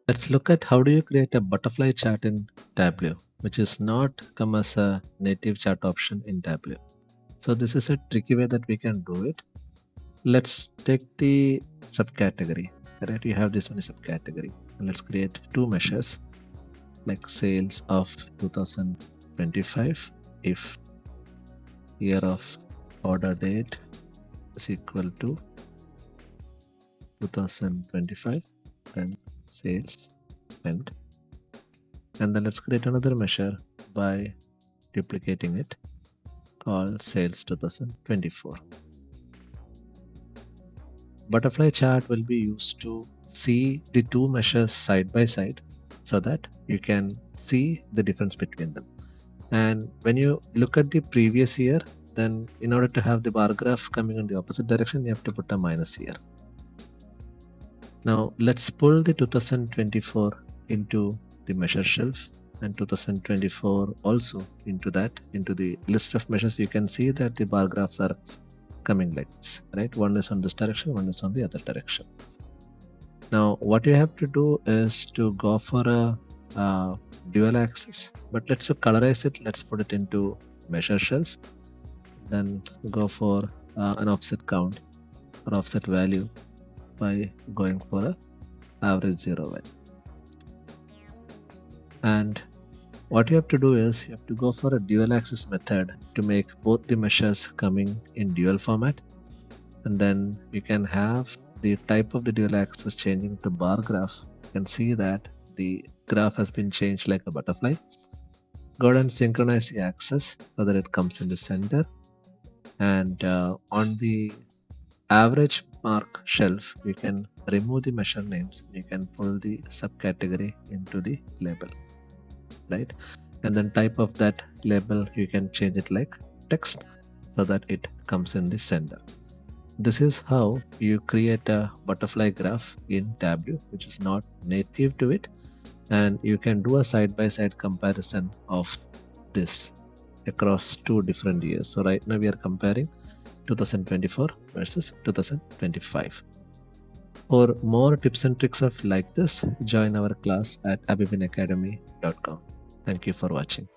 Let's look at how do you create a butterfly chart in Tableau, which is not come as a native chart option in Tableau. So this is a tricky way that we can do it. Let's take the subcategory, right? You have this one subcategory. And let's create two measures like sales of 2025 if year of order date is equal to 2025, then sales spent. And then let's create another measure by duplicating it called sales 2024. Butterfly chart will be used to see the two measures side by side so that you can see the difference between them. And when you look at the previous year, then in order to have the bar graph coming in the opposite direction, you have to put a minus here. Now let's pull the 2024 into the measure shelf and 2024 also into the list of measures. You can see that the bar graphs are coming like this, right? One is on this direction, one is on the other direction. Now what you have to do is to go for a dual axis, but let's colorize it. Let's put it into measure shelf, then go for an offset count or offset value by going for a average 0 value. And what you have to do is you have to go for a dual axis method to make both the measures coming in dual format, and then you can have the type of the dual axis changing to bar graph. You can see that the graph has been changed like a butterfly. Go ahead and synchronize the axis so that it comes in the center, and on the average mark shelf you can remove the measure names. You can pull the subcategory into the label, right? And then type of that label you can change it like text so that it comes in the center. This is how you create a butterfly graph in Tableau, which is not native to it, and you can do a side-by-side comparison of this across two different years. So right now we are comparing 2024 versus 2025. For more tips and tricks of like this, join our class at abibinacademy.com. Thank you for watching.